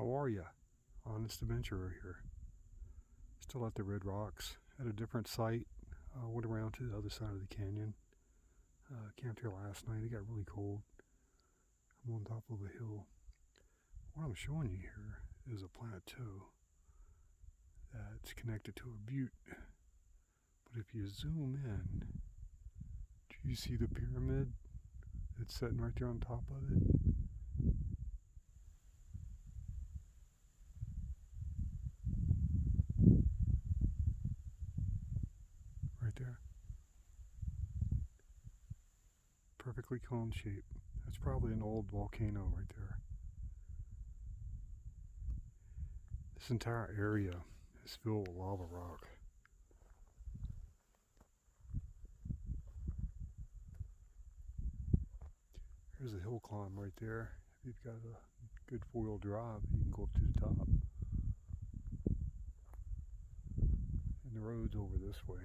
How are ya? Honest Adventurer here. Still at the Red Rocks at a different site. Went around to the other side of the canyon. Camped here last night. It got really cold. I'm on top of a hill. What I'm showing you here is a plateau that's connected to a butte. But if you zoom in, do you see the pyramid that's sitting right there on top of it? Right there. Perfectly cone shape. That's probably an old volcano right there. This entire area is filled with lava rock. There's a hill climb right there. If you've got a good four-wheel drive, you can go up to the top. And the road's over this way.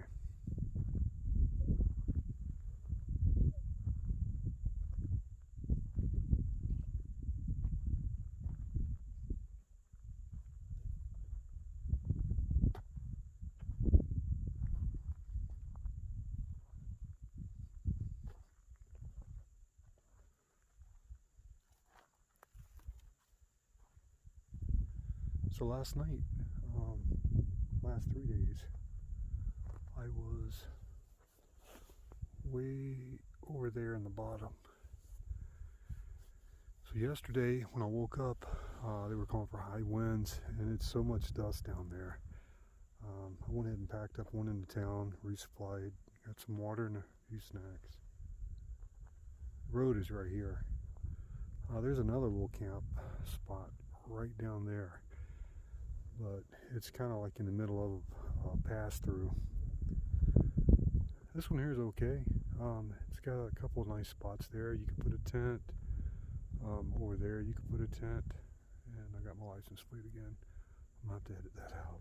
So last night, last 3 days, I was way over there in the bottom. So yesterday when I woke up, they were calling for high winds, and it's so much dust down there. I went ahead and packed up, went into town, resupplied, got some water and a few snacks. The road is right here. There's another little camp spot right down there, but it's kind of like in the middle of a pass through. This one here is okay. It's got a couple of nice spots there. You can put a tent. Over there you can put a tent. And I got my license plate again. I'm going to have to edit that out.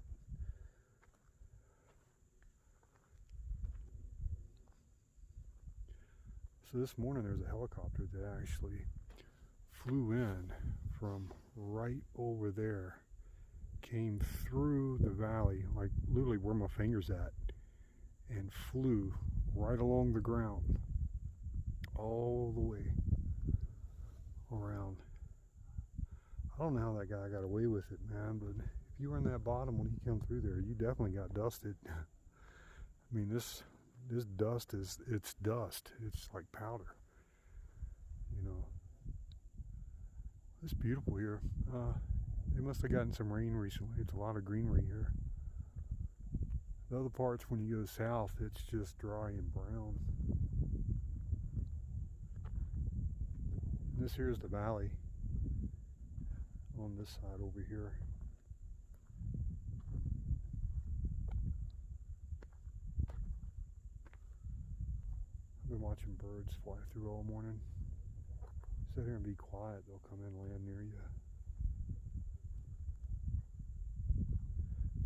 So this morning there's a helicopter that actually flew in from right over there, came through the valley, like literally where my finger's at, and flew right along the ground all the way around. I don't know how that guy got away with it, man, but if you were in that bottom when he came through there, you definitely got dusted. I mean, this dust it's dust. It's like powder. You know. It's beautiful here. They must have gotten some rain recently. It's a lot of greenery here. The other parts, when you go south, it's just dry and brown. And this here is the valley on this side over here. I've been watching birds fly through all morning. Sit here and be quiet, they'll come in and land near you.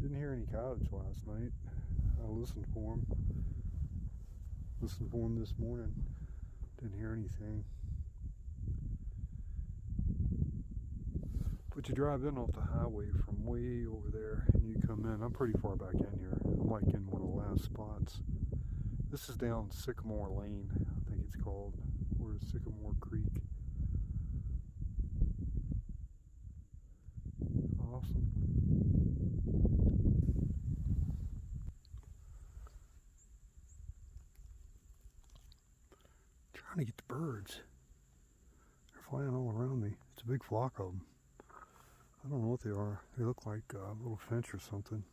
Didn't hear any coyotes last night. I listened for them. Listened for them this morning. Didn't hear anything. But you drive in off the highway from way over there and you come in. I'm pretty far back in here. I'm like in one of the last spots. This is down Sycamore Lane, I think it's called, or Sycamore Creek. Awesome. Trying to get the birds. They're flying all around me. It's a big flock of them. I don't know what they are. They look like a little finch or something.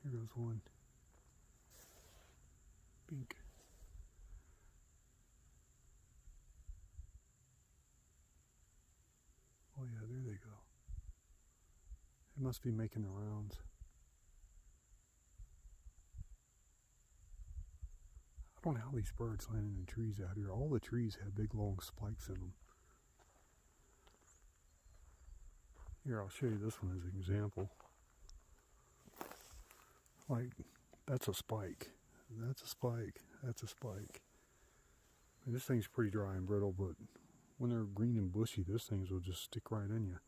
Here goes one. Pink. Oh yeah, there they go. They must be making the rounds. I don't know how these birds land in the trees out here. All the trees have big long spikes in them. Here, I'll show you this one as an example. Like, that's a spike. That's a spike. That's a spike. I mean, this thing's pretty dry and brittle, but When they're green and bushy, those things will just stick right in you.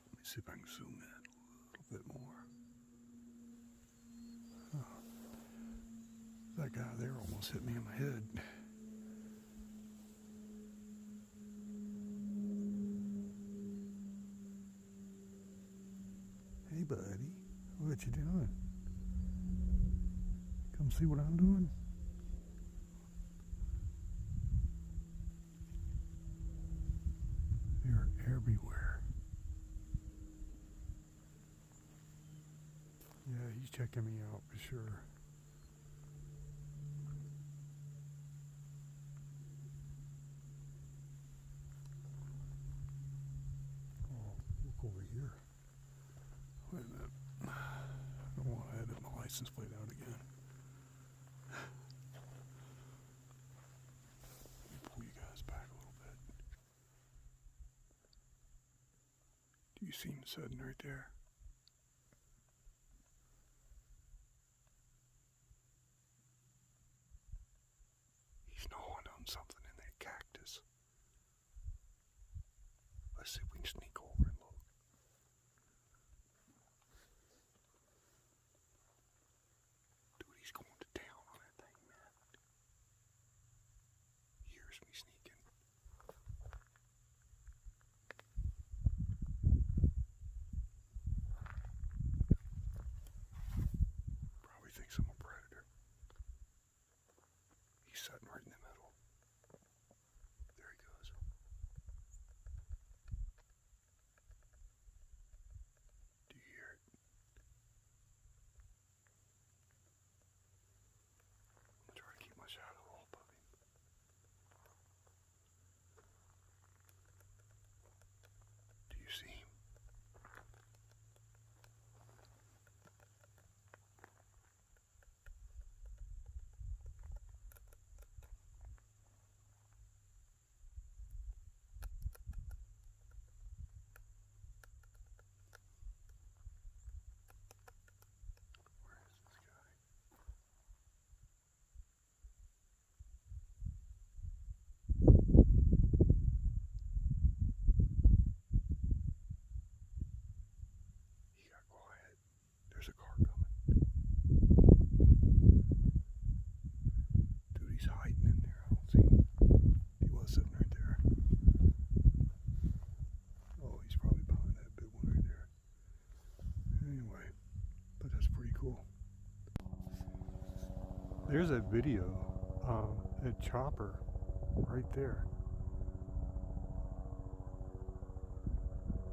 Let me see if I can zoom in a little bit more. Oh, that guy there almost hit me in my head. Hey buddy, what you doing? Come see what I'm doing? They're everywhere. Yeah, he's checking me out for sure. Oh, look over here. Wait a minute. I don't want to edit my license plate out again. Let me pull you guys back a little bit. Do you see him sitting right there? He's gnawing on something in that cactus. Let's see if we can sneak over and look. Dude, he's going to town on that thing, man. Here's me sneaking. Probably thinks I'm a predator. He's sitting right in the middle. There he goes. Do you hear it? I'm gonna try to keep my shadow off of him. Do you see him? Where is this guy? He got quiet. There's a car coming. Dude, he's hiding in there. I don't see him. He was sitting right there. Oh, he's probably behind that big one right there. Anyway, but that's pretty cool. There's that video, that chopper right there.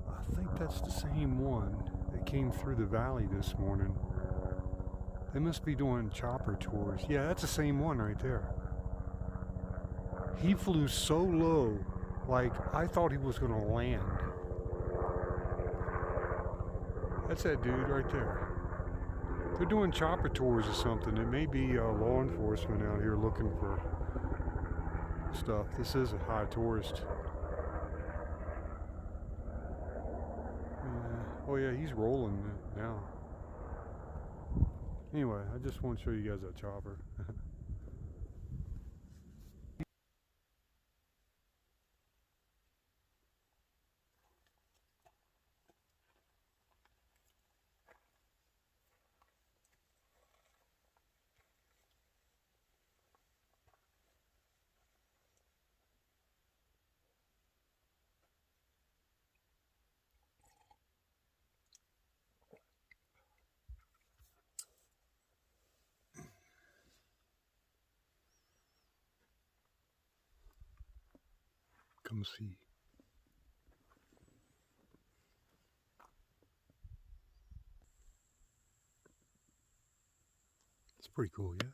I think that's the same one that came through the valley this morning. They must be doing chopper tours. Yeah, that's the same one right there. He flew so low, like I thought he was going to land. That's that dude right there. They're doing chopper tours or something. It may be law enforcement out here looking for stuff. This is a high tourist. Oh yeah, he's rolling now. Anyway, I just want to show you guys that chopper. Come see. It's pretty cool, yeah.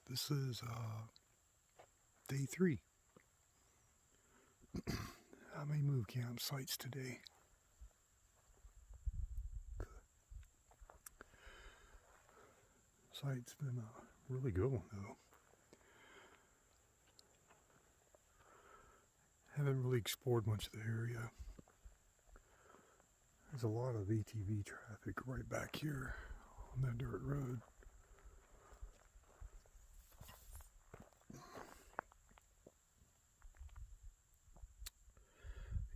This is day 3. I may move campsites today. Site's been a really good one though. Haven't really explored much of the area. There's a lot of ATV traffic right back here on that dirt road.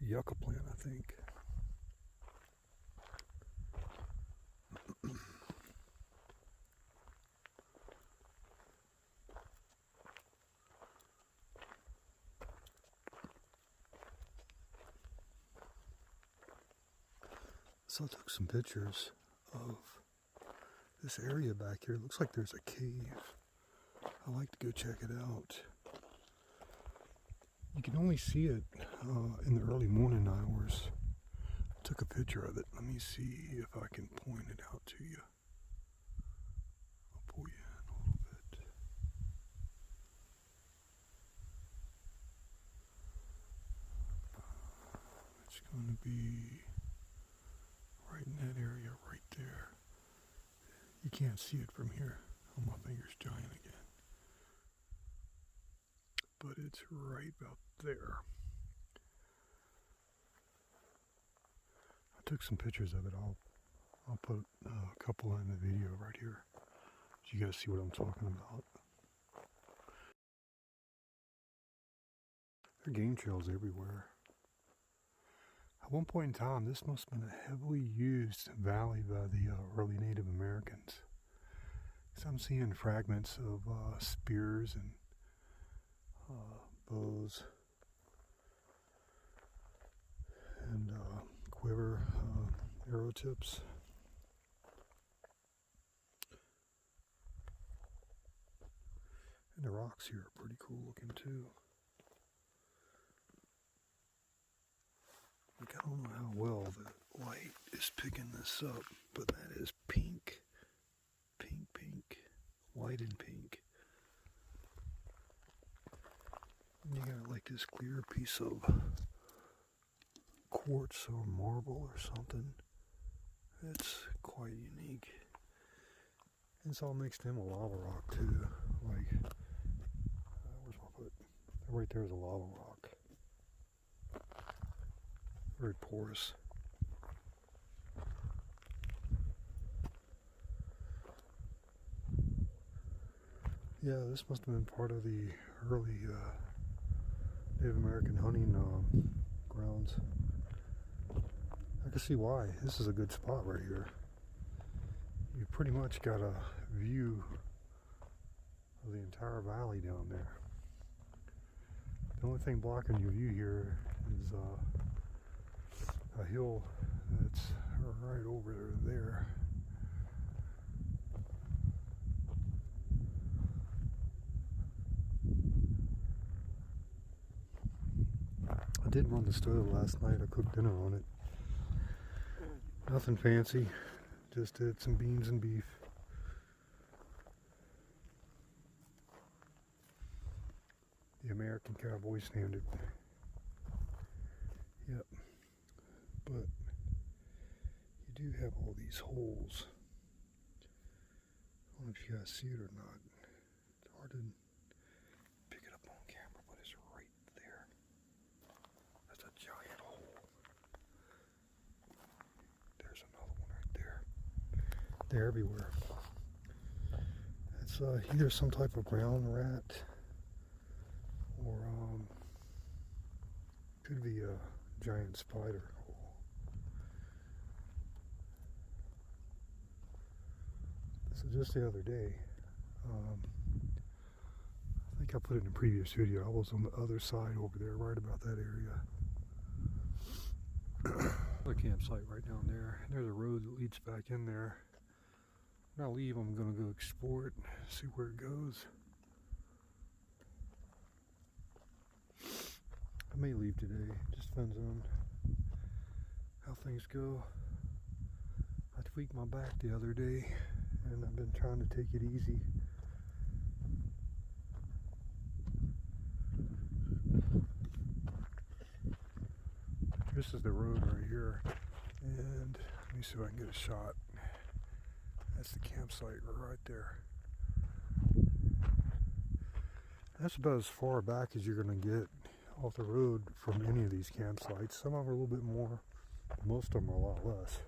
Yucca plant, I think. So I took some pictures of this area back here. It looks like there's a cave. I like to go check it out. You can only see it in the early morning hours. I took a picture of it. Let me see if I can point it out to you. I'll pull you in a little bit. It's going to be right in that area right there. You can't see it from here. Oh, my finger's giant again. But it's right about there. I took some pictures of it. I'll put a couple in the video right here, so you guys see what I'm talking about. There are game trails everywhere. At one point in time, this must have been a heavily used valley by the early Native Americans. So I'm seeing fragments of spears and bows and quiver arrow tips. And the rocks here are pretty cool looking too. Like, I don't know how well the light is picking this up, but that is pink. Pink, pink. White and pink. And you got like this clear piece of quartz or marble or something. It's quite unique. And it's all mixed in with lava rock too. Like, where's my foot? Right there's a lava rock. Very porous. Yeah, this must have been part of the early Native American hunting grounds. I can see why. This is a good spot right here. You pretty much got a view of the entire valley down there. The only thing blocking your view here is a hill that's right over there. I did run the stove last night. I cooked dinner on it. Nothing fancy, just did some beans and beef. The American cowboy standard. Yep. But you do have all these holes. I don't know if you guys see it or not. It's hard to pick it up on camera, but it's right there. That's a giant hole. There's another one right there. They're everywhere. It's either some type of ground rat or could be a giant spider hole. So just the other day, I think I put it in a previous video, I was on the other side over there, right about that area. Another campsite right down there. There's a road that leads back in there. When I leave, I'm going to go explore it, see where it goes. I may leave today, just depends on how things go. I tweaked my back the other day and I've been trying to take it easy. This is the road right here, and let me see if I can get a shot. That's the campsite right there. That's about as far back as you're going to get off the road from any of these campsites. Some of them are a little bit more Most of them are a lot less.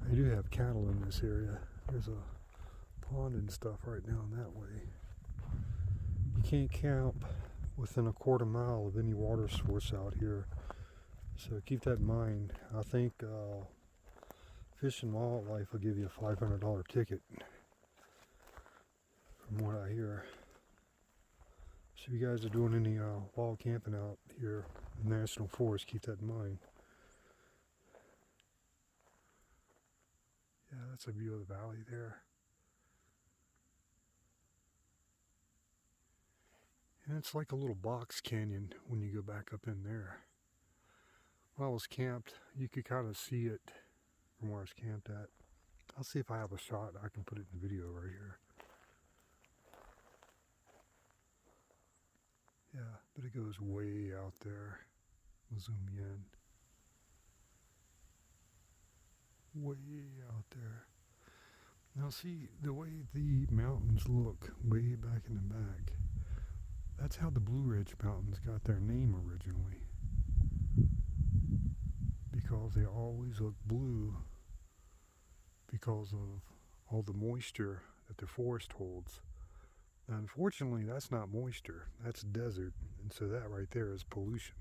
I do have cattle in this area. There's a pond and stuff right down that way. You can't camp within a quarter mile of any water source out here, so keep that in mind. I think Fish and Wildlife will give you a $500 ticket, from what I hear. So if you guys are doing any wild camping out here in the National Forest, keep that in mind. Yeah, that's a view of the valley there. And it's like a little box canyon when you go back up in there. When I was camped, you could kind of see it from where I was camped at. I'll see if I have a shot. I can put it in the video right here. Yeah, but it goes way out there. I'll zoom you in. Way out there. Now see, the way the mountains look way back in the back, that's how the Blue Ridge Mountains got their name originally. Because they always look blue because of all the moisture that the forest holds. Now, unfortunately, that's not moisture, that's desert, and so that right there is pollution.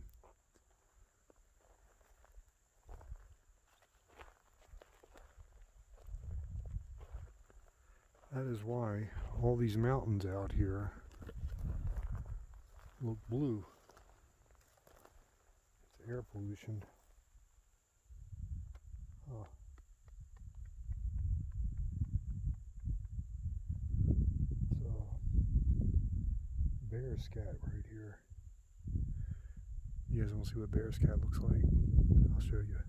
That is why all these mountains out here look blue. It's air pollution. Huh. It's bear scat right here. You guys want to see what bear scat looks like? I'll show you.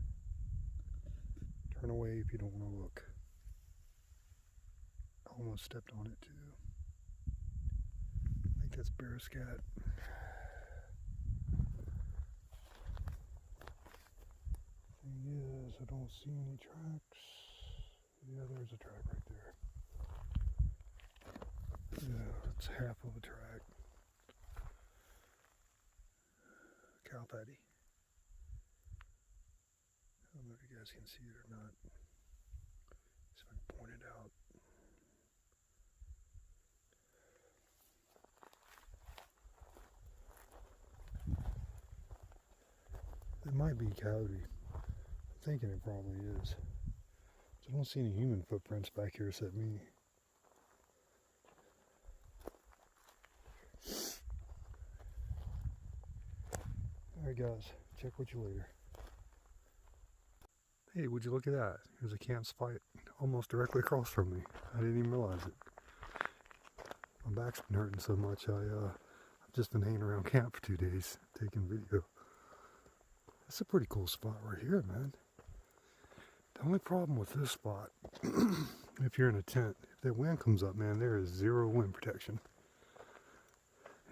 Turn away if you don't want to look. I almost stepped on it too. I think that's bear scat. Thing is, I don't see any tracks. Yeah, there's a track right there. Yeah, it's half of a track. Cow patty. I don't know if you guys can see it or not. See if I can point it out. It might be coyote. I'm thinking it probably is. I don't see any human footprints back here except me. Alright guys, check with you later. Hey, would you look at that? There's a campsite almost directly across from me. I didn't even realize it. My back's been hurting so much, I've just been hanging around camp for 2 days taking video. That's a pretty cool spot right here, man. The only problem with this spot, if you're in a tent, if that wind comes up, man, there is zero wind protection.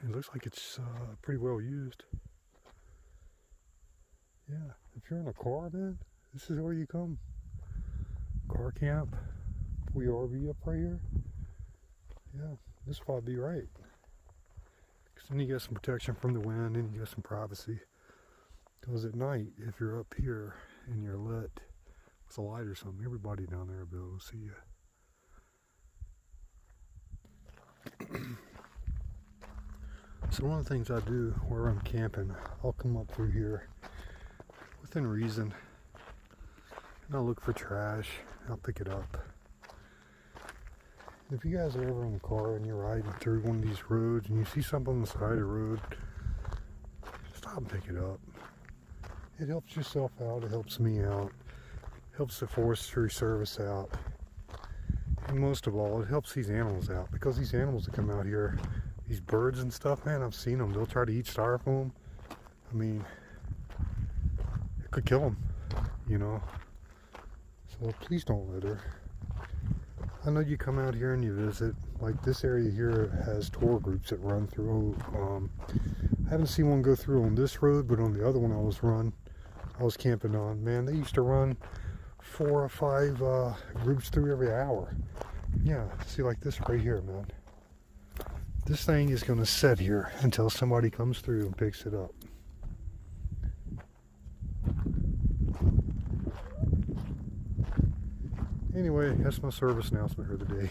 It looks like it's pretty well used. Yeah, if you're in a car, man, this is where you come. Car camp, pull your RV up right here. Yeah, this spot would be right. Because then you get some protection from the wind and you get some privacy. Because at night, if you're up here and you're lit with a light or something, everybody down there will be able to see you. So one of the things I do where I'm camping, I'll come up through here within reason. And I'll look for trash. I'll pick it up. If you guys are ever in the car and you're riding through one of these roads and you see something on the side of the road, stop and pick it up. It helps yourself out, it helps me out, helps the Forestry Service out, and most of all, it helps these animals out, because these animals that come out here, these birds and stuff, man, I've seen them, they'll try to eat styrofoam. I mean, it could kill them, you know, so please don't litter. I know you come out here and you visit, like this area here has tour groups that run through. I Haven't seen one go through on this road, but on the other one I was camping on. Man, they used to run 4 or 5 groups through every hour. Yeah, see, like this right here, man. This thing is going to sit here until somebody comes through and picks it up. Anyway, that's my service announcement here today.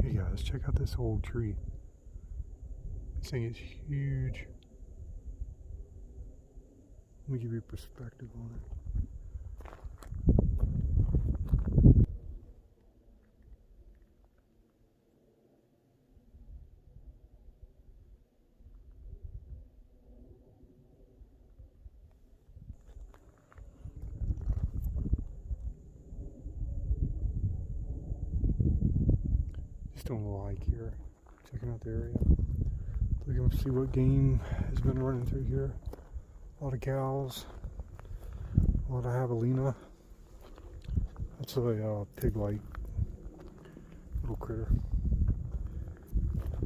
Hey guys, check out this old tree. This thing is huge. Let me give you perspective on it. Just doing a like here, checking out the area. Looking to see what game has been running through here. A lot of cows, a lot of javelina. That's a pig-like little critter.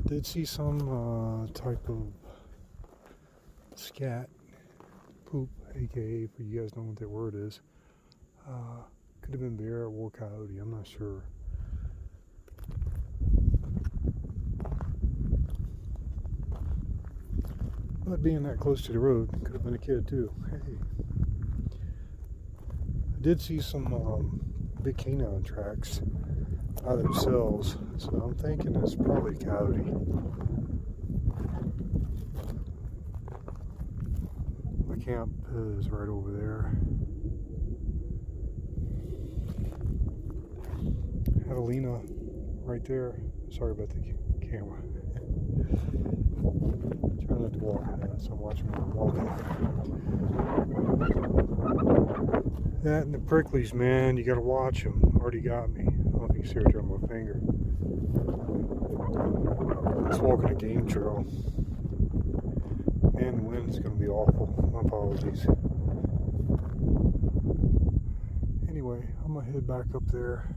Did see some type of scat poop, aka, for you guys know what that word is. Could have been bear or coyote, I'm not sure. But being that close to the road, could have been a kid too. Hey. I did see some big canine tracks by themselves, so I'm thinking it's probably a coyote. My camp is right over there. Javelina right there. Sorry about the camera. Trying not to walk fast, so I'm watching when I'm walking. That and the pricklies, man, you gotta watch them. Already got me. I don't know if you can see it on my finger. Just walking a game trail. Man, the wind's gonna be awful. My apologies. Anyway, I'm gonna head back up there.